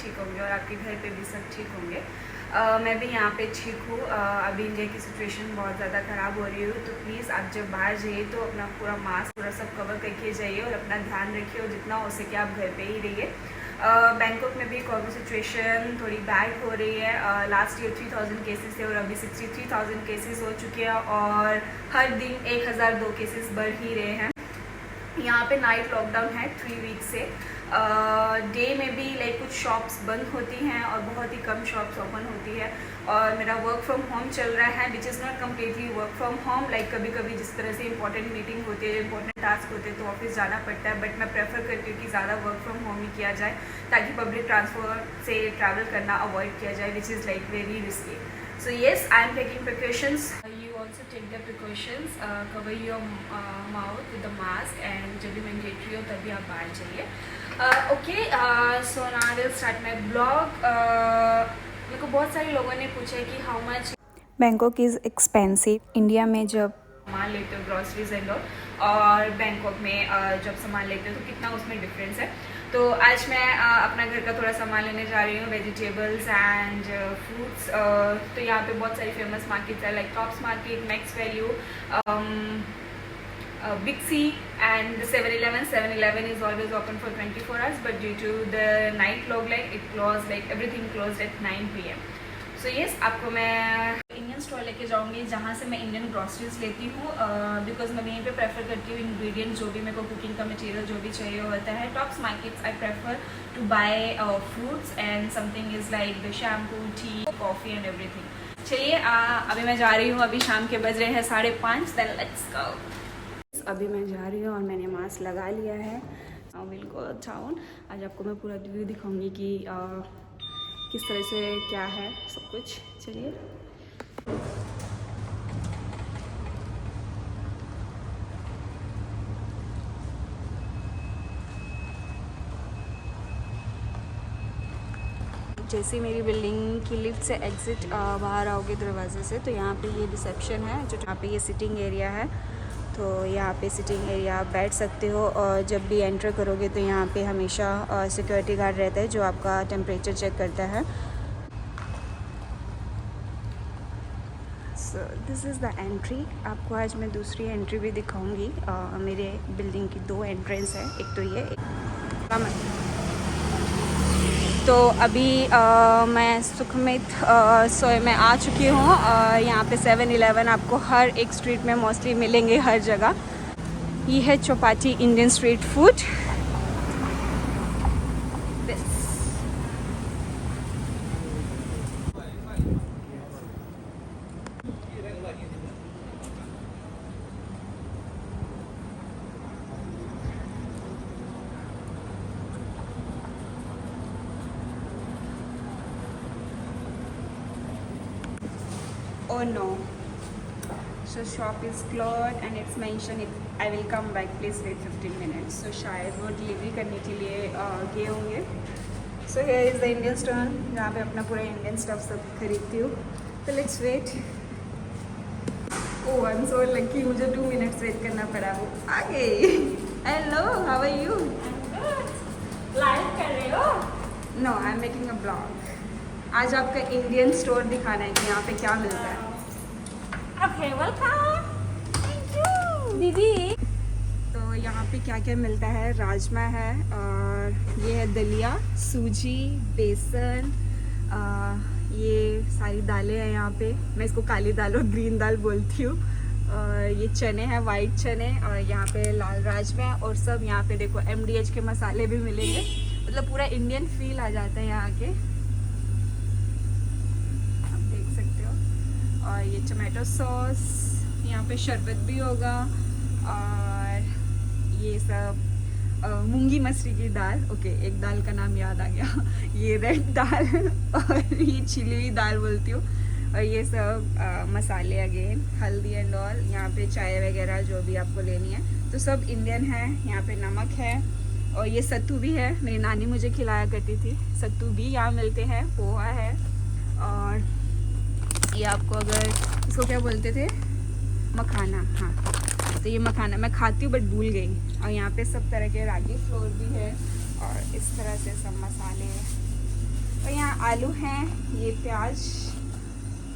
ठीक होंगे और आपके घर पे भी सब ठीक होंगे। मैं भी यहाँ पे ठीक हूँ। अभी इंडिया की सिचुएशन बहुत ज़्यादा ख़राब हो रही है, तो प्लीज़ आप जब बाहर जाइए तो अपना पूरा मास्क पूरा सब कवर करके जाइए और अपना ध्यान रखिए और जितना हो सके आप घर पे ही रहिए। बैंकॉक में भी कोविड सिचुएशन थोड़ी बैड हो रही है। लास्ट ईयर 3000 केसेस थे और अभी 63,000 केसेस हो चुके हैं और हर दिन 1002 केसेस बढ़ ही रहे हैं। यहाँ पे नाइट लॉकडाउन है 3 वीक से। डे में भी लाइक कुछ शॉप्स बंद होती हैं और बहुत ही कम शॉप्स ओपन होती है। और मेरा वर्क फ्रॉम होम चल रहा है, which is not completely work from home. Like कभी कभी जिस तरह से इंपॉर्टेंट मीटिंग होती है, इंपॉर्टेंट टास्क होते हैं तो ऑफिस जाना पड़ता है, बट मैं प्रेफर करती हूँ कि ज़्यादा वर्क फ्रॉम होम ही किया जाए ताकि पब्लिक ट्रांसपोर्ट से ट्रैवल करना अवॉइड किया जाए, which is like very risky. So yes, I am taking precautions. You also take the precautions. Cover your mouth with the mask and जब भी mandatory हो तभी आप बाहर जाइए। Okay, so now I will start my blog. मेरे को बहुत सारे लोगों ने पूछा कि how much Bangkok is expensive. India में जब सामान लेते हो ग्रॉसरीज एंड और बैंकॉक में जब सामान लेते हो तो कितना उसमें डिफरेंस है। तो आज मैं अपना घर का थोड़ा सामान लेने जा रही हूँ, वेजिटेबल्स एंड फ्रूट्स। तो यहाँ पे बहुत सारी फेमस मार्केट्स है like tops market, max value, Big C and the 7-Eleven. 7-Eleven is always open for 24 hours, but due to the night lockdown, it closed, like everything closed at 9 PM. So yes, आपको मैं Indian store लेके जाऊँगी जहाँ से मैं Indian groceries लेती हूँ, because मैं यहीं पे प्रेफर करती हूँ इंग्रेडिएंट जो भी मेरे को कुकिंग का मटेरियल जो भी चाहिए होता है। Tops markets I prefer to buy fruits and something is like the shampoo, tea, coffee and everything. चलिए अभी मैं जा रही हूँ, अभी शाम के बज रहे हैं 5:30। Then let's go. अभी मैं जा रही हूँ और मैंने मास्क लगा लिया है। Will go town. आज आपको मैं पूरा व्यू दिखाऊंगी कि किस तरह से क्या है सब कुछ। चलिए जैसे मेरी बिल्डिंग की लिफ्ट से एग्ज़िट बाहर आओगे दरवाजे से, तो यहाँ पे ये रिसेप्शन है, जो यहाँ पे ये सिटिंग एरिया है। तो यहाँ पे सिटिंग एरिया आप बैठ सकते हो और जब भी एंटर करोगे तो यहाँ पे हमेशा सिक्योरिटी गार्ड रहता है जो आपका टेम्परेचर चेक करता है। So this is the entry. आपको आज मैं दूसरी एंट्री भी दिखाऊंगी। मेरे बिल्डिंग की 2 एंट्रेंस है, एक तो ये तो अभी मैं सुखमित सोए में आ चुकी हूँ। यहाँ पे 7-Eleven आपको हर एक स्ट्रीट में मोस्टली मिलेंगे, हर जगह। ये है Chowpatty Indian street food. Oh no, so shop is closed and it's mentioned I will come back, please wait 15 minutes. So शायद वो डिलीवरी करने के लिए गए होंगे। So here is the Indian store जहाँ पे अपना पूरा इंडियन स्टफ सब खरीदती हूँ। तो let's wait. Oh I am so lucky, मुझे 2 मिनट्स वेट करना पड़ा। वो आ गई। Hello, how are you? Live कर रहे हो? No, I am making a blog. आज आपका इंडियन स्टोर दिखाना है कि यहाँ पे क्या मिलता है। Okay, welcome. थैंक यू दीदी। तो यहाँ पे क्या क्या मिलता है, राजमा है और ये है दलिया, सूजी, बेसन, ये सारी दालें हैं यहाँ पे। मैं इसको काली दाल और ग्रीन दाल बोलती हूँ। ये चने हैं, वाइट चने, और यहाँ पे लाल राजमा, और सब यहाँ पे देखो MDH के मसाले भी मिलेंगे। मतलब पूरा इंडियन फील आ जाता है यहाँ के, और ये टमाटो सॉस, यहाँ पे शरबत भी होगा, और ये सब मूंगी मसरी की दाल। ओके, एक दाल का नाम याद आ गया ये रेड दाल और ये छिली हुई दाल बोलती हूँ, और ये सब मसाले अगेन, हल्दी एंड ऑल। यहाँ पे चाय वगैरह जो भी आपको लेनी है तो सब इंडियन है। यहाँ पे नमक है और ये सत्तू भी है, मेरी नानी मुझे खिलाया करती थी। सत्तू भी यहाँ मिलते हैं, पोहा है, और ये आपको अगर इसको क्या बोलते थे, मखाना। हाँ, तो ये मखाना मैं खाती हूँ बट भूल गई। और यहाँ पे सब तरह के रागी फ्लोर भी है और इस तरह से सब मसाले और यहाँ आलू हैं, ये प्याज,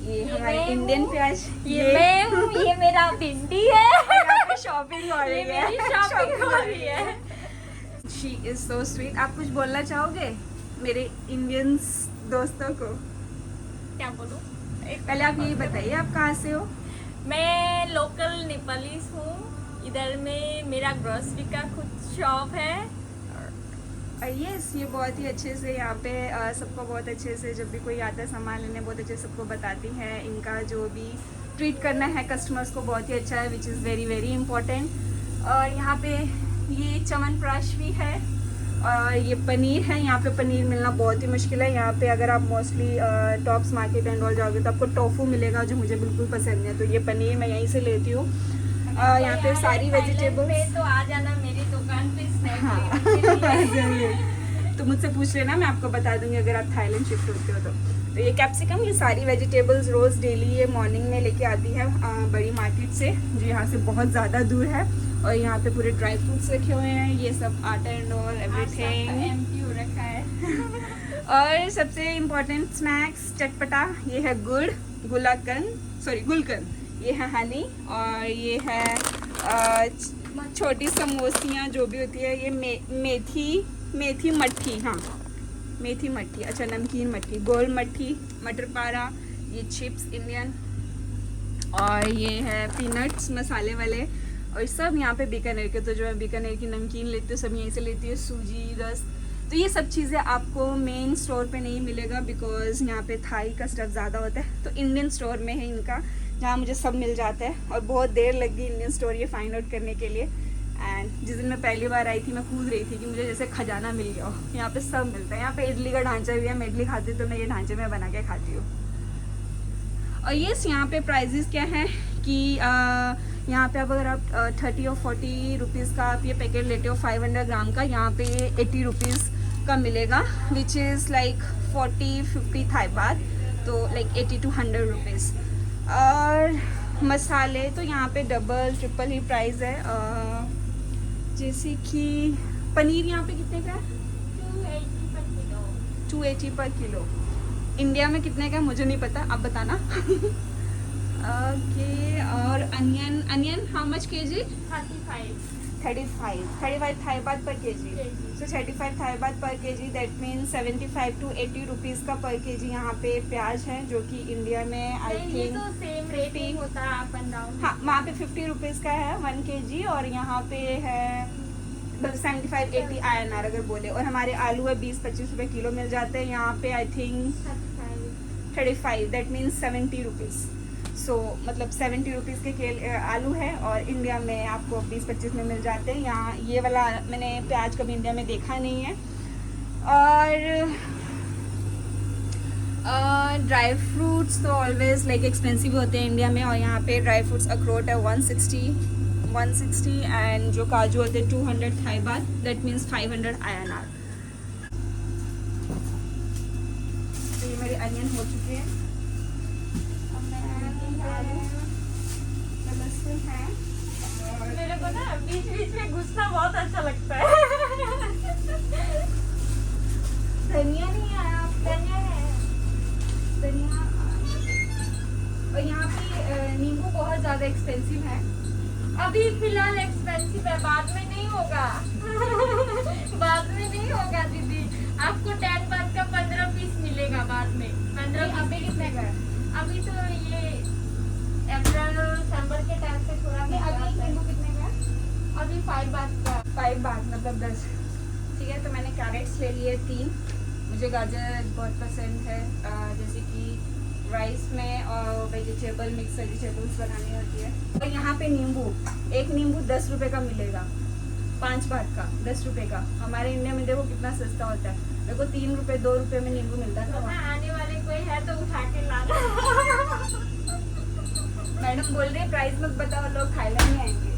ये हमारे मैं इंडियन हूँ, प्याज, ये मैं हूँ, ये मेरा भिंडी है। शॉपिंग हो ये रही है, मेरी शॉपिंग हो रही है। She is so sweet. आप कुछ बोलना चाहोगे मेरे इंडियंस दोस्तों को? क्या बोलूं? पहले आप यही बताइए, आप कहाँ से हो? मैं लोकल नेपालीज हूँ। इधर में मेरा ग्रोसरी का खुद शॉप है। यस, ये बहुत ही अच्छे से यहाँ पे सबको बहुत अच्छे से, जब भी कोई आता है सामान लेने, बहुत अच्छे से सबको बताती हैं। इनका जो भी ट्रीट करना है कस्टमर्स को बहुत ही अच्छा है, which is very very important. और यहाँ पे ये च्यवनप्राश भी है और ये पनीर है। यहाँ पे पनीर मिलना बहुत ही मुश्किल है। यहाँ पे अगर आप mostly tops market and all जाओगे तो आपको टोफू मिलेगा, जो मुझे बिल्कुल पसंद है। तो ये पनीर मैं यहीं से लेती हूँ। यहाँ पे सारी वेजिटेबल्स, तो आ जाना मेरी दुकान पे स्नैक्स हाँ लेने के लिए। तो मुझसे पूछ लेना, मैं आपको बता दूंगी अगर आप थाईलैंड शिफ्ट होते हो तो ये कैप्सिकम, ये सारी वेजिटेबल्स रोज़ डेली ये मॉर्निंग में लेके आती है बड़ी मार्केट से, जो यहाँ से बहुत ज़्यादा दूर है। और यहाँ पे पूरे ड्राई फ्रूट्स रखे हुए हैं, ये सब आटा एंड ऑल एवरीथिंग एम्प्टी हो रखा है। और सबसे इम्पोर्टेंट स्नैक्स चटपटा, ये है गुलकंद, ये है हनी, और ये है छोटी समोसियाँ जो भी होती है, ये मेथी मट्ठी, हाँ मेथी मट्ठी, अच्छा नमकीन मट्ठी, गोल मट्ठी, मटर पारा, ये चिप्स इंडियन, और ये है पीनट्स मसाले वाले। और सब यहाँ पे बीकानेर के, तो जो है बीकानेर की नमकीन लेती हूँ सब यहीं से लेती है, सूजी रस। तो ये सब चीज़ें आपको मेन स्टोर पे नहीं मिलेगा, बिकॉज़ यहाँ पे थाई का स्टफ ज़्यादा होता है। तो इंडियन स्टोर में है इनका, जहाँ मुझे सब मिल जाता है। और बहुत देर लग गई इंडियन स्टोर ये फाइंड आउट करने के लिए। एंड जिस दिन मैं पहली बार आई थी मैं कूद रही थी कि मुझे जैसे खजाना मिल गया हो। यहाँ पे सब मिलता है। यहाँ पे इडली का ढांचा भी है, मैं इडली खाती तो मैं ये ढांचे में बना के खाती हूँ। और यस, यहाँ पे प्राइजेस क्या हैं कि यहाँ पे अब अगर आप 30 और 40 रुपीज़ का आप ये पैकेट लेते हो 500 ग्राम का, यहाँ पे 80 रुपीज़ का मिलेगा, विच इज़ लाइक 40-50 थाई बात, तो लाइक 80 to 100 रुपीज़। और मसाले तो यहाँ पे डबल ट्रिपल ही प्राइस है। जैसे कि पनीर यहाँ पे कितने का है? 280 पर किलो। इंडिया में कितने का है मुझे नहीं पता, आप बताना। ओके, और onion how much KG? 35 Thai baht per KG. So 35 Thai baht per KG, that means 75 to 80 rupees का पर केजी यहाँ पे प्याज है, जो कि इंडिया में आई थिंक तो सेम रेट ही होता है अप एंड डाउन। हाँ, वहाँ पे 50 रुपीज़ का है 1 kg, और यहाँ पे है 75-80 INR अगर बोले। और हमारे आलू है 20-25 रुपये किलो मिल जाते हैं यहाँ पे, I think 35, that means 70 rupees. सो मतलब 70 रुपीज़ के आलू है, और इंडिया में आपको 20-25 में मिल जाते हैं। यहाँ ये वाला मैंने प्याज कभी इंडिया में देखा नहीं है। और ड्राई फ्रूट्स तो ऑलवेज लाइक एक्सपेंसिव होते हैं इंडिया में, और यहाँ पे ड्राई फ्रूट्स अखरोट है 160 एंड जो काजू होते हैं 200 Thai baht, that means 500 INR। तो ये मेरे अनियन हो चुके हैं। अब मैं लहसुन है, और मेरे को ना बीच में घुसना बहुत अच्छा लगता है। धनिया नहीं आया, धनिया है। धनिया। और यहाँ पे नींबू बहुत ज़्यादा एक्सपेंसिव है। अभी फिलहाल एक्सपेंसिव है, बाद में नहीं होगा। बाद में नहीं होगा दीदी, आपको 10 बात का 15 पीस मिलेगा बाद में। 15 अभी कितने का है? अभी तो ये अप्रैल दिसंबर के टाइम से थोड़ा अभी नींबू कितने का है? अभी 5 बात का 5 बात मतलब 10। ठीक है, तो मैंने कैरेट्स ले लिए 3। मुझे गाजर बहुत पसंद है, जैसे कि राइस में और वेजिटेबल मिक्स वेजिटेबल्स बनानी होती है। और यहाँ पे नींबू, एक नींबू 10 रुपये का मिलेगा, 5 बात का 10 रुपये का। हमारे इंडिया में देखो कितना सस्ता होता है। मेरे को 3 रुपये 2 रुपये में नींबू मिलता था। आने वाले कोई है तो उठा के लाना। मैडम बोल रही है प्राइस मत बताओ, लोग थाईलैंड में आएंगे।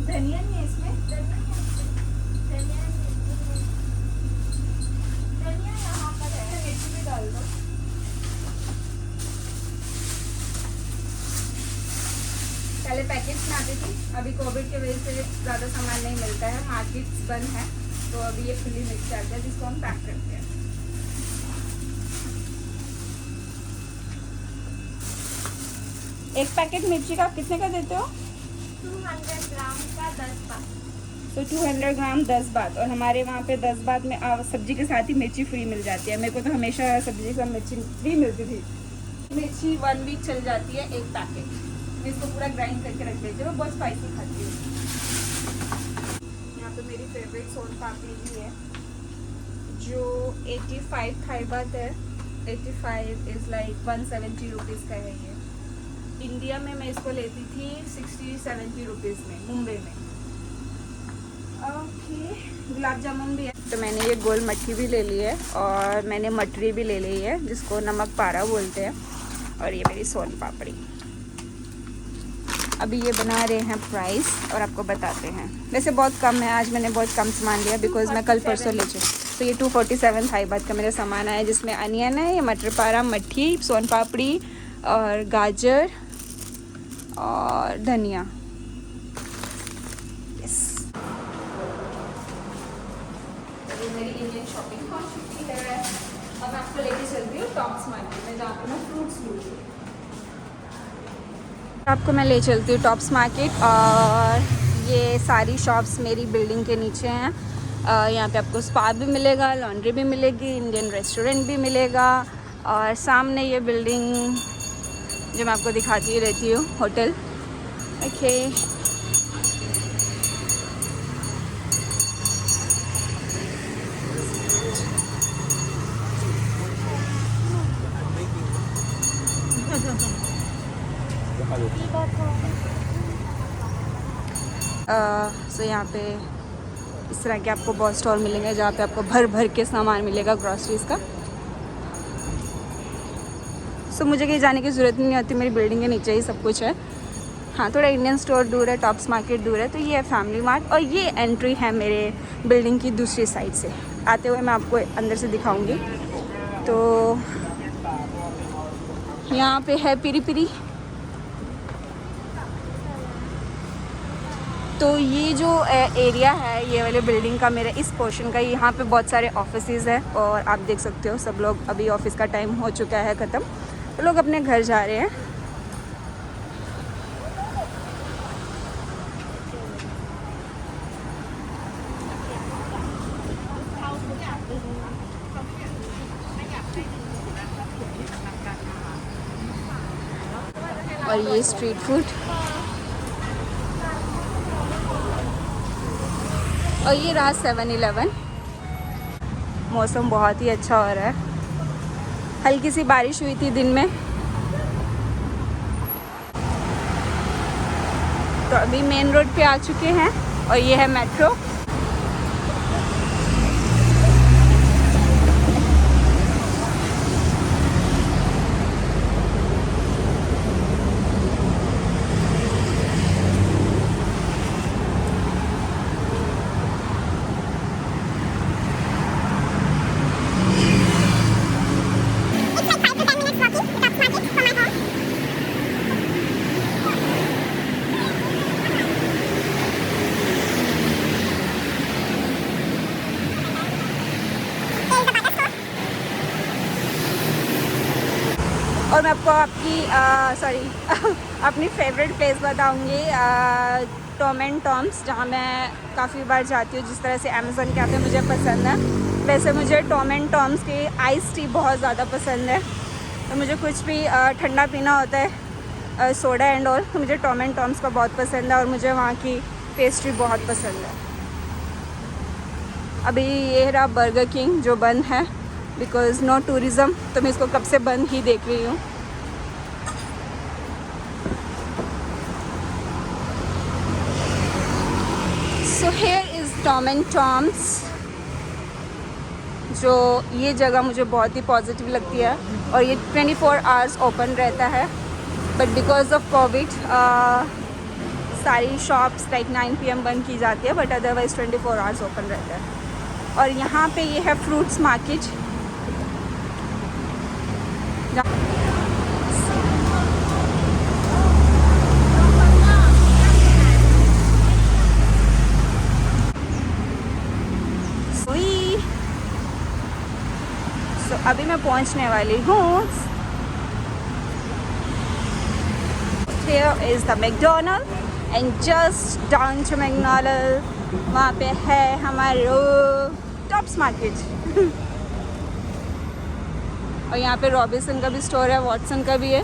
धनिया नहीं है इसमें? धनिया यहाँ पर है। मिर्ची भी डाल दो। पहले पैकेट्स में आती थी, अभी कोविड की वजह से ज़्यादा सामान नहीं मिलता है, मार्केट्स बंद है। तो अभी ये फुल्ली मिक्स कर दिया, जिसको हम पैक करते हैं। एक पैकेट मिर्ची का आप कितने का देते हो? 200 ग्राम का 10 बात। तो 200 ग्राम 10 बात, और हमारे वहाँ पे 10 बात में सब्जी के साथ ही मिर्ची फ्री मिल जाती है। मेरे को तो हमेशा सब्जी के साथ मिर्ची फ्री मिलती थी। मिर्ची 1 वीक चल जाती है एक पैकेट। मैं इसको पूरा ग्राइंड करके रख देती हूँ, मैं बहुत स्पाइसी खाती हूँ। यहाँ पे मेरी फेवरेट सोन पापड़ी भी है जो 85 थाई बात है। 85 इज़ लाइक 170 रुपीज़ का है ये। इंडिया में मैं इसको लेती थी 60-70 रुपीज़ में, मुंबई में। ओके, गुलाब जामुन भी है। तो मैंने ये गोल मट्ठी भी ले ली है और मैंने मटरी भी ले ली है, जिसको नमक पारा बोलते हैं। और ये मेरी सोन पापड़ी। अभी ये बना रहे हैं प्राइस और आपको बताते हैं। वैसे बहुत कम है, आज मैंने बहुत कम सामान लिया बिकॉज मैं कल परसों ले चुकी। तो ये 247 थाई बात का मेरा सामान आया, जिसमें अनियन है, ये मटर पारा, मट्ठी, सोन पापड़ी और गाजर और धनिया। यस, तो मेरी इंडियन शॉपिंग हो चुकी है। अब मैं आपको लेके चलती हूँ टॉप्स मार्केट में, जहाँ पे मैं फ्रूट्स लूँगी। आपको मैं ले चलती हूँ टॉप्स मार्केट, और ये सारी शॉप्स मेरी बिल्डिंग के नीचे हैं। यहाँ पे आपको स्पा भी मिलेगा, लॉन्ड्री भी मिलेगी, इंडियन रेस्टोरेंट भी मिलेगा, और सामने ये बिल्डिंग जो मैं आपको दिखाती रहती हूँ, होटल। ओके, सो यहाँ पे इस तरह के आपको बहुत स्टॉल मिलेंगे, जहाँ पे आपको भर भर के सामान मिलेगा ग्रॉसरीज़ का। सो मुझे कहीं जाने की ज़रूरत नहीं होती, मेरी बिल्डिंग के नीचे ही सब कुछ है। हाँ, थोड़ा इंडियन स्टोर दूर है, टॉप्स मार्केट दूर है। तो ये है फैमिली मार्ट, और ये एंट्री है मेरे बिल्डिंग की दूसरी साइड से। आते हुए मैं आपको अंदर से दिखाऊंगी। तो यहाँ पे है पिरी पिरी। तो ये जो एरिया है, ये वाले बिल्डिंग का, मेरे इस पोर्शन का, यहाँ पे बहुत सारे ऑफिसेज है, और आप देख सकते हो सब लोग, अभी ऑफिस का टाइम हो चुका है ख़त्म, तो लोग अपने घर जा रहे हैं। और ये स्ट्रीट फूड, और ये रहा 7-Eleven। मौसम बहुत ही अच्छा हो रहा है, हल्की सी बारिश हुई थी दिन में। तो अभी मेन रोड पे आ चुके हैं, और ये है मेट्रो। और मैं आपको अपनी फेवरेट प्लेस बताऊंगी, टॉम एंड टॉम्स, जहाँ मैं काफ़ी बार जाती हूँ। जिस तरह से अमेज़न कैफ़े मुझे पसंद है, वैसे मुझे टॉम एंड टॉम्स की आइस टी बहुत ज़्यादा पसंद है। तो मुझे कुछ भी ठंडा पीना होता है, सोडा एंड ऑल, तो मुझे टॉम एंड टॉम्स का बहुत पसंद है, और मुझे वहाँ की पेस्ट्री बहुत पसंद है। अभी ये रहा बर्गर किंग, जो बंद है बिकॉज़ नो टूरिज़म, तो मैं इसको कब से बंद ही देख रही हूँ। So here is Tom and Tom's, जो ये जगह मुझे बहुत ही पॉजिटिव लगती है, और ये 24 आवर्स ओपन रहता है। बट बिकॉज ऑफ कोविड सारी शॉप्स लाइक 9 PM बंद की जाती है, बट अदरवाइज़ 24 आवर्स ओपन रहता है। और यहाँ पे ये है फ्रूट्स मार्केट, सो अभी मैं पहुंचने वाली हूँ। Here is the McDonald and just down to McDonald वहाँ पे है हमारा टॉप्स मार्केट और यहाँ पे रॉबिन्सन का भी स्टोर है, वॉटसन का भी है।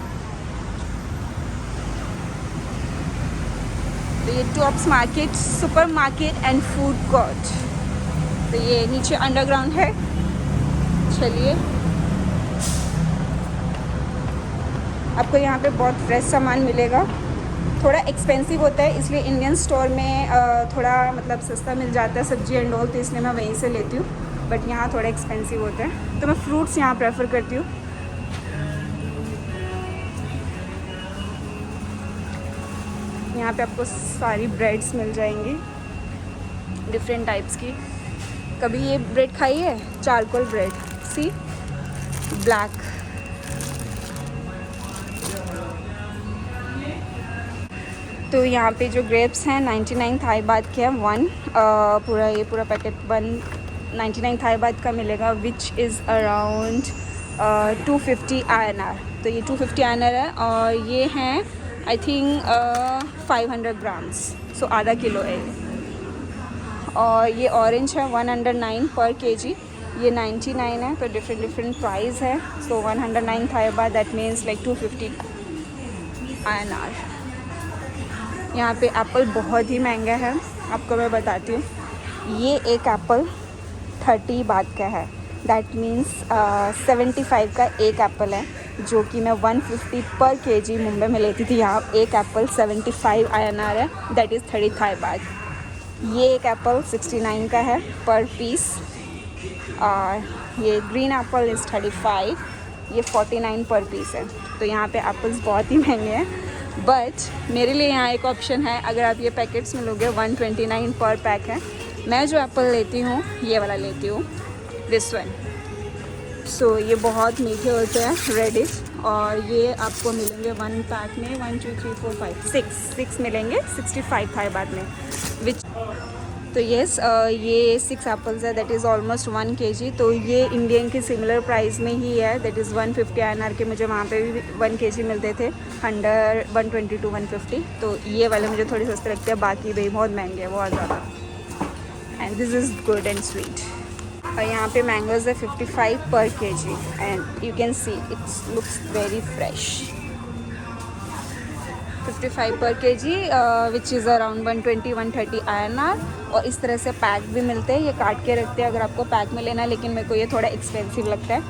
तो ये tops market super market and food court, तो ये नीचे अंडरग्राउंड है। चलिए, आपको यहाँ पे बहुत फ्रेश सामान मिलेगा। थोड़ा एक्सपेंसिव होता है, इसलिए इंडियन स्टोर में थोड़ा मतलब सस्ता मिल जाता है सब्जी एंड ऑल, तो इसलिए मैं वहीं से लेती हूँ। बट यहाँ थोड़ा एक्सपेंसिव होता है, तो मैं फ्रूट्स यहाँ प्रेफर करती हूँ। यहाँ पे आपको सारी ब्रेड्स मिल जाएंगी डिफरेंट टाइप्स की। कभी ये ब्रेड खाई है, चारकोल ब्रेड, सी ब्लैक। तो यहाँ पे जो ग्रेप्स हैं 99 थाई बात के हैं वन, पूरा पैकेट 199 थाई बात का मिलेगा, विच इज़ अराउंड 250 INR। तो ये 250 INR है और ये हैं आई थिंक 500 ग्राम्स, सो आधा किलो है। और ये ऑरेंज है 109 पर केजी, ये 99 है, तो डिफरेंट प्राइस है। So 109 Thai baht that means like 250 INR। यहाँ पे एप्पल बहुत ही महंगा है, आपको मैं बताती हूँ। ये एक एप्पल 30 बात का है, दैट मीन्स 75 का एक एप्पल है, जो कि मैं 150 पर केजी मुंबई में लेती थी। यहाँ एक एप्पल 75 INR है, दैट इज़ 35 बात। ये एक एप्पल 69 का है पर पीस, और ये ग्रीन एप्पल इज़ 35, ये 49 पर पीस है। तो यहाँ पे एप्पल्स बहुत ही महंगे हैं, बट मेरे लिए यहाँ एक ऑप्शन है। अगर आप ये पैकेट्स में लोगे 129 पर पैक है। मैं जो एप्पल लेती हूँ ये वाला लेती हूँ, दिस वन। सो ये बहुत मीठे होते हैं, रेडिश, और ये आपको मिलेंगे वन पैक में 1 2 3 4 5 6 मिलेंगे 65 थाई बात में, विच तो येस ये 6 एप्पल्स है, दैट इज़ ऑलमोस्ट 1 kg। तो ये इंडियन के सिमिलर प्राइस में ही है, दैट इज़ 150 INR के मुझे वहाँ पे भी 1 kg मिलते थे, 120 to 150। तो ये वाले मुझे थोड़े सस्ते लगते हैं, बाकी भाई बहुत महंगे हैं, बहुत ज़्यादा। And this is good and sweet. और यहाँ पे मैंगोज़ है 55 पर kg and you can see it's looks very fresh. 55 पर kg which is around 120-130 INR। और इस तरह से पैक भी मिलते हैं, ये काट के रखते हैं अगर आपको पैक में लेना है, लेकिन मेरे को ये थोड़ा एक्सपेंसिव लगता है।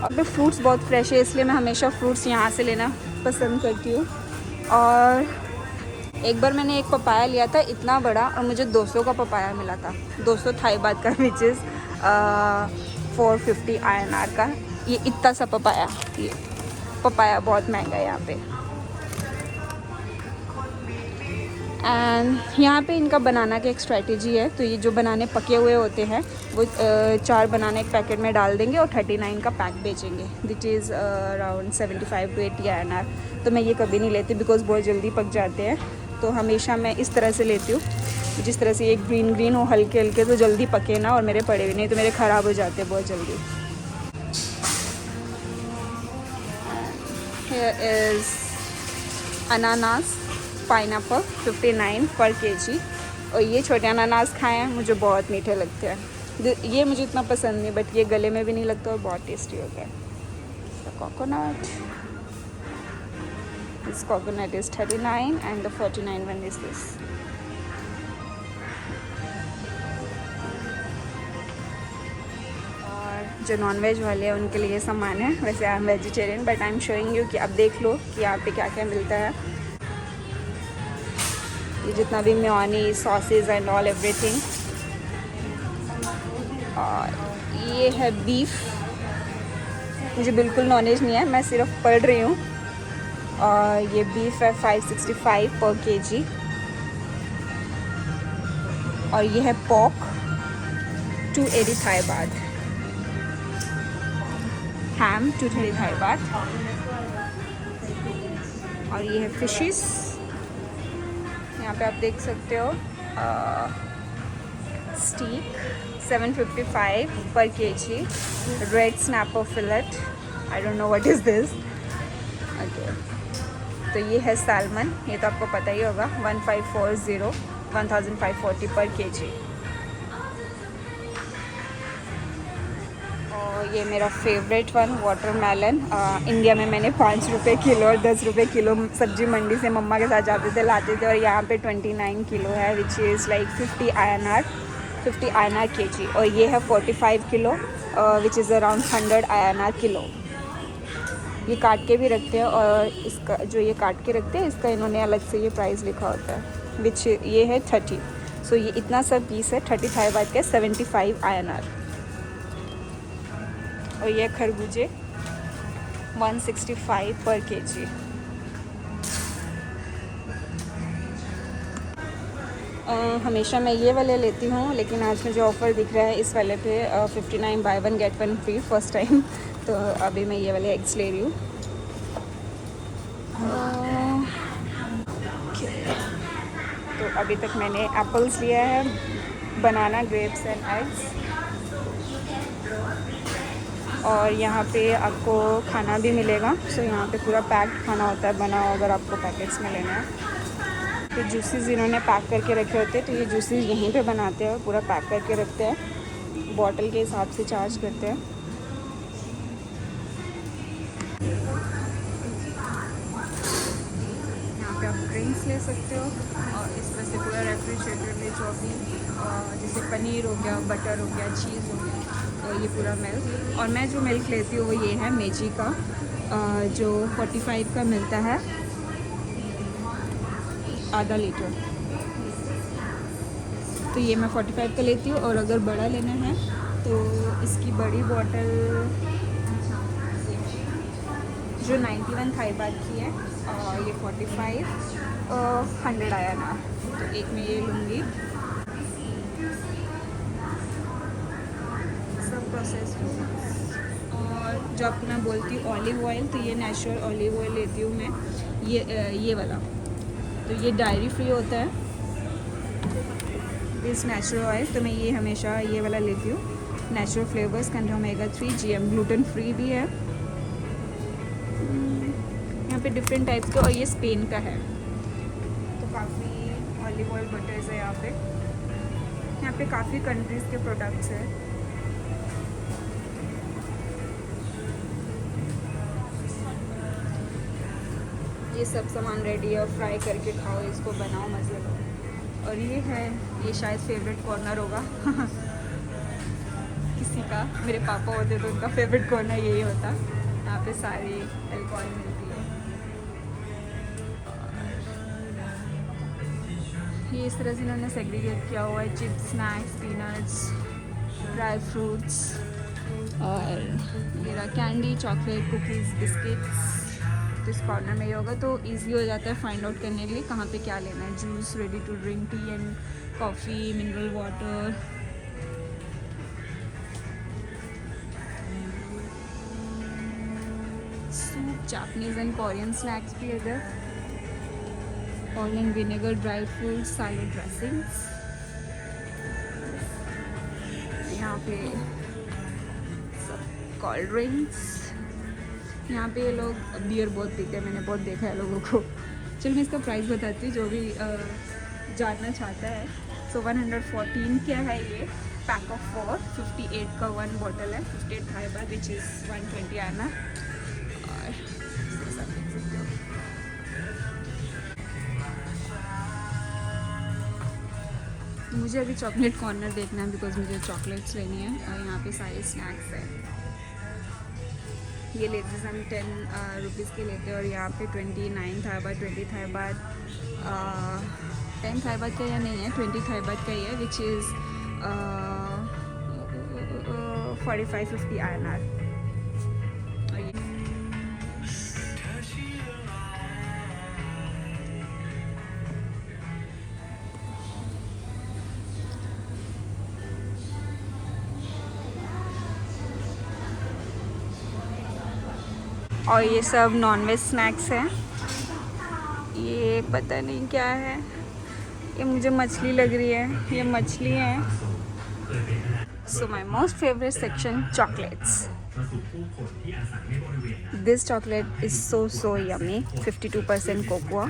और फिर फ्रूट्स बहुत फ्रेश है, इसलिए मैं हमेशा फ्रूट्स यहाँ से लेना पसंद करती हूँ। और एक बार मैंने एक पपाया लिया था इतना बड़ा, और मुझे 200 का पपाया मिला था, 200 थाई बात का, विच इज़ 450 INR का। ये इतना सा पपाया, ये पपाया बहुत महंगा है यहाँ पे। एंड यहाँ पे इनका बनाना का एक स्ट्रेटजी है। तो ये जो बनाने पके हुए होते हैं वो 4 बनाने एक पैकेट में डाल देंगे और 39 का पैक बेचेंगे, which is around 75 to 80 INR। तो मैं ये कभी नहीं लेती बिकॉज़ बहुत जल्दी पक जाते हैं। तो हमेशा मैं इस तरह से लेती हूँ, जिस तरह से ये ग्रीन हो, हल्के हल्के, तो जल्दी पके ना और मेरे पड़े हुए, नहीं तो मेरे ख़राब हो जाते हैं बहुत जल्दी। Here is अनानास पाइनएप्पल 59 पर kg। और ये छोटे अनानास खाए हैं, मुझे बहुत मीठे लगते हैं। ये मुझे इतना पसंद नहीं, बट ये गले में भी नहीं लगता और बहुत टेस्टी होता है। Coconut, this coconut is 39 and the 49 one is this. और जो नॉनवेज वाले हैं उनके लिए सामान है। वैसे I am vegetarian, but I am showing you कि आप देख लो कि यहाँ पे क्या क्या मिलता है। ये जितना भी mayonnaise, sausage and all everything. और ये है बीफ, मुझे बिल्कुल नॉलेज नहीं है, मैं सिर्फ पढ़ रही हूँ। और ये बीफ है 565 पर kg। और ये है पॉक 280 थाई बात, हैम 230 थाई बात। और ये है फिशेस, यहाँ पे आप देख सकते हो, स्टीक 755 per kg. Red snapper fillet. I don't know what is this. Okay. तो ये है सैल्मन, ये तो आपको पता ही होगा. 1540, 1540 पर kg. और ये मेरा फेवरेट वन वाटरमेलन. इंडिया में मैंने 5 रुपये किलो और 10 रुपये किलो सब्जी मंडी से मम्मा के साथ जाते थे लाते थे, और यहाँ पे 29 किलो है, which is like 50 INR kg. और ये है 45 kilo, which is around 100 INR kilo. ये काट के भी रखते हैं, और इसका जो ये काट के रखते हैं इसका इन्होंने अलग से ये प्राइस लिखा होता है, विच ये है 30. सो ये इतना सब पीस है 30 थाई बात के 75 INR. और ये खरबूजे 165 पर kg. हमेशा मैं ये वाले लेती हूँ, लेकिन आज मुझे ऑफ़र दिख रहा है इस वाले पे 59 buy 1 get 1 free first time. तो अभी मैं ये वाले एग्स ले रही हूँ. तो अभी तक मैंने एप्पल्स लिया है, बनाना, ग्रेप्स एंड एग्स. और यहाँ पे आपको खाना भी मिलेगा. सो यहाँ पे पूरा पैक्ड खाना होता है बना हुआ, अगर आपको पैकेट्स में लेना है. तो जूसेस इन्होंने पैक करके रखे होते हैं, तो ये जूसेस यहीं पे बनाते हैं और पूरा पैक करके रखते हैं. बॉटल के हिसाब से चार्ज करते हैं. यहाँ पे आप ड्रिंक्स ले सकते हो, और इस तरह से पूरा रेफ्रिजरेटर में जो भी जैसे पनीर हो गया, बटर हो गया, चीज़ हो गया, और ये पूरा मिल्क. और मैं जो मिल्क लेती हूँ वो ये है मेजी का, जो 45 का मिलता है, आधा लीटर. तो ये मैं 45 का लेती हूँ. और अगर बड़ा लेना है तो इसकी बड़ी बॉटल जो 91 थाई बात की है, और ये 45 100 आया ना. तो एक मैं ये लूँगी. सब प्रोसेस. और जो आपको मैं बोलती हूँ ऑलिव ऑयल, तो ये नेचुरल ऑलिव ऑयल लेती हूँ मैं, ये वाला. तो ये डायरी फ्री होता है, इस नेचुरल ऑयल. तो मैं ये हमेशा ये वाला लेती हूँ. Natural flavours, contain omega 3, GM, gluten free भी है. यहाँ पे डिफरेंट टाइप्स के, और ये स्पेन का है. तो काफ़ी ऑलिव ऑयल बटर्स है यहाँ पे. यहाँ पे काफ़ी कंट्रीज़ के प्रोडक्ट्स हैं. ये सब सामान रेडी है, और फ्राई करके खाओ, इसको बनाओ, मज़े लो. और ये है, ये शायद फेवरेट कॉर्नर होगा किसी का. मेरे पापा होते तो उनका फेवरेट कॉर्नर यही होता. यहाँ पे सारी अल्कोहल मिलती है. ये इस तरह से इन्होंने सेग्रीगेट किया हुआ है. Chips, snacks, peanuts, dry fruits, और ये रहा कैंडी, चॉकलेट, कुकीज़, बिस्किट्स. तो इस कॉर्नर में ये होगा, तो इजी हो जाता है फाइंड आउट करने के लिए कहाँ पे क्या लेना है. Juice, ready to drink, tea and coffee, mineral water. Soup, Japanese and Korean snacks भी इधर. Oil and vinegar, dry fruits, salad dressings. यहाँ पे सब कोल्ड ड्रिंक्स. यहाँ पे ये लोग बियर बहुत पीते हैं, मैंने बहुत देखा है लोगों को. चलो मैं इसका प्राइस बताती हूँ, जो भी जानना चाहता है. सो 114 क्या है ये, पैक ऑफ 4, 58 का 1 बॉटल है, 58 थाई बात, विच इज़ 120 आना. और सब देख सकते हो. मुझे अभी चॉकलेट कॉर्नर देखना है, बिकॉज मुझे चॉकलेट्स लेनी है. और यहाँ पे सारे स्नैक्स हैं. ये लेते हम 10 रुपीज़ के लेते हैं, और यहाँ पे 29 थाई बात, 20 थाई बात, 10 थाई बात का या नहीं है, 20 थाई बात का ही है, विच इज़ 45-50 INR. और ये सब नॉनवेज स्नैक्स हैं. ये पता नहीं क्या है, ये मुझे मछली लग रही है. ये मछली है. So my most favorite section, chocolates. This chocolate is so yummy. 52% cocoa.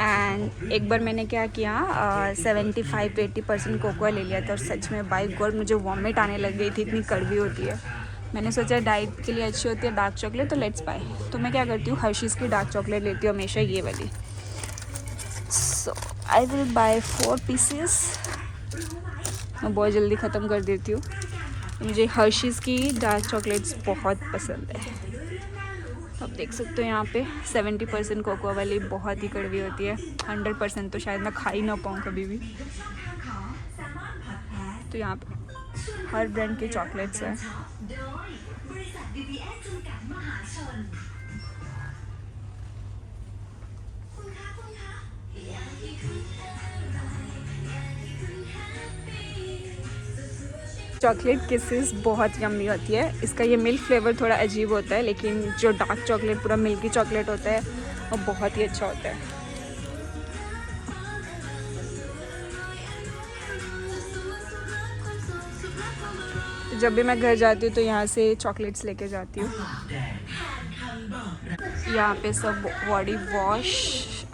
And एक बार मैंने क्या किया 75-80% कोकोआ ले लिया था और सच में बाई गॉड मुझे वॉमिट आने लग गई थी, इतनी कड़वी होती है। मैंने सोचा डाइट के लिए अच्छी होती है डार्क चॉकलेट, तो लेट्स बाय। तो मैं क्या करती हूँ, हर्शीज़ की डार्क चॉकलेट लेती हूँ हमेशा, ये वाली। सो आई विल बाय 4 पीसेस। मैं बहुत जल्दी ख़त्म कर देती हूँ। मुझे हर्शीज़ की डार्क चॉकलेट्स बहुत पसंद है। आप देख सकते हो यहाँ पे 70% कोकोआ वाली बहुत ही कड़वी होती है। 100% तो शायद मैं खा ही ना पाऊँ कभी भी। तो यहाँ पे हर ब्रांड के चॉकलेट्स हैं। चॉकलेट किसेस बहुत यम्मी होती है। इसका ये मिल्क फ्लेवर थोड़ा अजीब होता है, लेकिन जो डार्क चॉकलेट पूरा मिल्की चॉकलेट होता है वो बहुत ही अच्छा होता है। तो जब भी मैं घर जाती हूँ तो यहाँ से चॉकलेट्स लेके जाती हूँ। यहाँ पे सब body wash,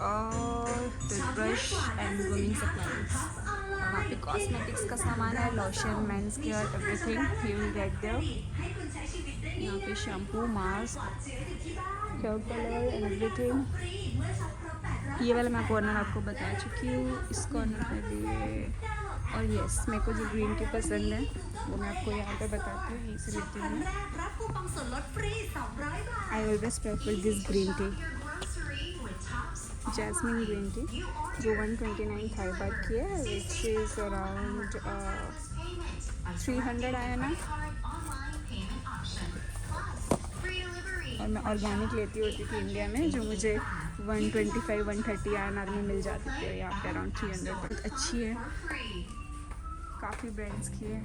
toothbrush and grooming supplies. वहाँ पे कॉस्मेटिक्स का सामान है, lotion, men's care, everything you will get there. यहाँ पे shampoo, mask, hair colour and everything. ये वाला मैं कॉर्नर आपको बता चुकी हूँ। इस कॉर्नर पे भी, और यस मेरे को जो ग्रीन टी पसंद है वो मैं आपको यहाँ पे बताती हूँ, यहीं से लेती हूँ। I always prefer this green tea, jasmine green tea, जो 129 थाई बात की है, विच इज़ अराउंड 300 आया ना। और मैं ऑर्गेनिक लेती होती थी इंडिया में, जो मुझे 125-130 आयन में मिल जाती थी। यहाँ पे अराउंड 300। बहुत अच्छी है, काफ़ी ब्रांड्स की है,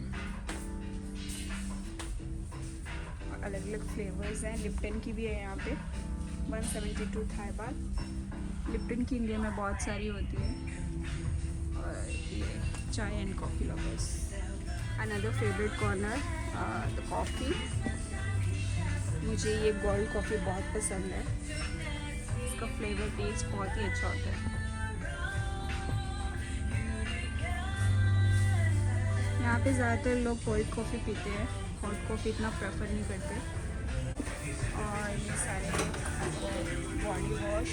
अलग अलग फ्लेवर्स हैं। लिप्टन की भी है यहाँ पे, 172 थाई बात। लिप्टन की इंडिया में बहुत सारी होती है। और ये चाय and coffee lovers. Another favourite corner, the coffee. मुझे ये गोल्ड कॉफ़ी बहुत पसंद है, इसका फ्लेवर टेस्ट बहुत ही अच्छा होता है। यहाँ पे ज़्यादातर लोग कोल्ड कॉफ़ी पीते हैं, हॉट कॉफ़ी इतना प्रेफर नहीं करते। और ये सारे बॉडी वॉश।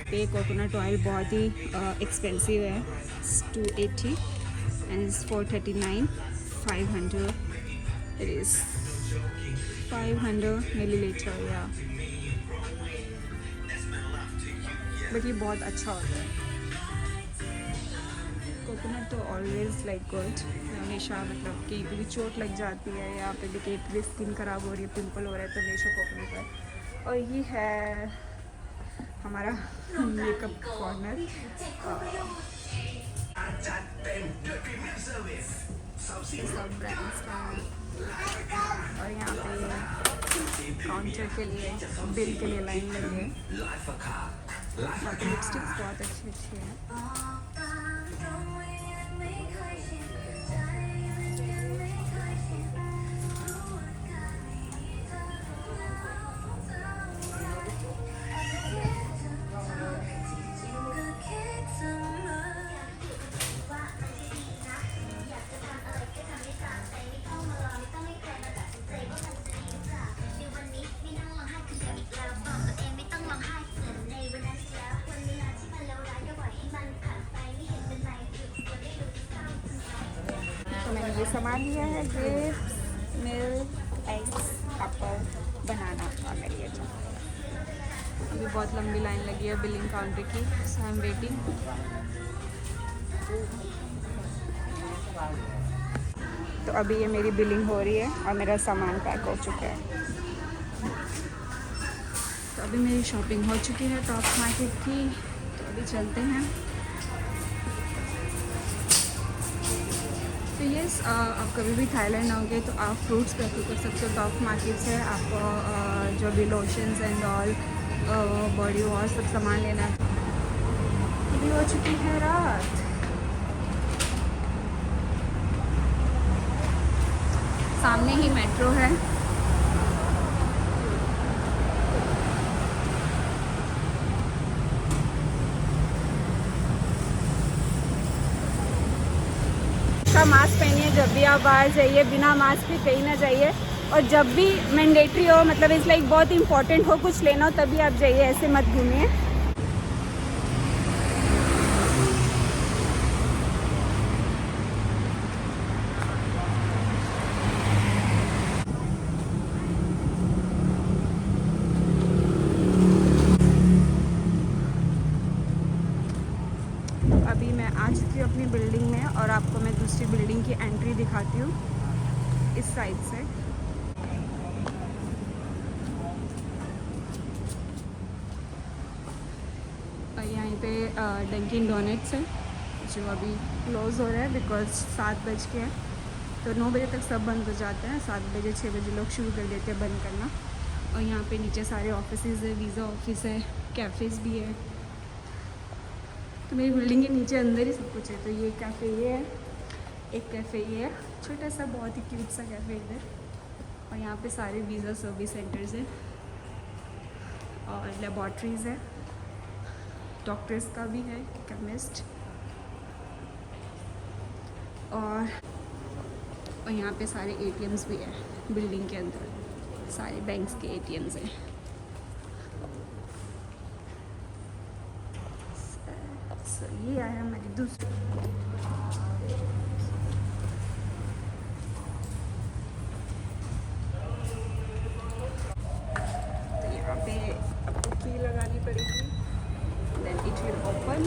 पे कोकोनट ऑयल बहुत ही एक्सपेंसिव है, 280 एंड 439, 500 इट इज़ 500 मिलीलीटर या, बट ये बहुत अच्छा होता है। कोकोनट तो ऑलवेज लाइक गुड, हमेशा मतलब कि भी चोट लग जाती है या पे भी कहीं स्किन ख़राब हो रही है, पिंपल हो रहा है, तो हमेशा कोकोनट है। और ये है हमारा मेकअप कॉर्नर। सब ब्रांड्स का, और यहाँ पे काउंटर के लिए, बिल के लिए लाइन लगी है। लिपस्टिक्स बहुत अच्छी अच्छी है। तो मैंने ये सामान लिया है, ग्रेप्स, मिल्क, एग्स, एप्पल, बनाना और मैं ये अभी बहुत लंबी लाइन लगी है बिलिंग काउंटर की, सो आई एम वेटिंग। तो अभी ये मेरी बिलिंग हो रही है और मेरा सामान पैक हो चुका है। तो अभी मेरी शॉपिंग हो चुकी है टॉप मार्केट की, तो अभी चलते हैं। तो यस, आप कभी भी थाईलैंड आओगे तो आप फ्रूट्स प्रेफर कर सकते हो। टॉप मार्केट से आपको जो भी lotions and all, body wash, सब सामान लेना है अभी हो चुकी है रात। सामने ही मेट्रो है। का मास्क पहनिए जब भी आप बाहर जाइए, बिना मास्क के कहीं ना जाइए। और जब भी मैंडेटरी हो, मतलब इस लाइक बहुत इंपॉर्टेंट हो, कुछ लेना हो, तभी आप जाइए, ऐसे मत घूमिए। अभी मैं आ चुकी हूँ अपनी बिल्डिंग में और आपको मैं दूसरी बिल्डिंग की एंट्री दिखाती हूँ इस साइड से। और यहाँ पे डंकिन डोनट्स है जो अभी क्लोज़ हो रहा है बिकॉज 7 बज के हैं, तो 9 बजे तक सब बंद हो जाते हैं। 7 बजे 6 बजे लोग शुरू कर देते हैं बंद करना। और यहाँ पे नीचे सारे ऑफिसेज है, वीज़ा ऑफिस है, कैफ़ेज़ भी है। तो मेरी बिल्डिंग के नीचे अंदर ही सब कुछ है। तो ये कैफ़े ये है, एक कैफ़े ये है, छोटा सा बहुत ही क्यूट सा कैफ़े इधर। और यहाँ पे सारे वीज़ा सर्विस सेंटर्स हैं और लेबॉर्ट्रीज़ है, डॉक्टर्स का भी है, केमिस्ट। और यहाँ पे सारे एटीएम्स भी है बिल्डिंग के अंदर, सारे बैंक्स के एटीएम्स हैं। ये आया हमारी दूसरी। तो यहाँ पे आपको की लगानी पड़ेगी, देन इट विल ओपन।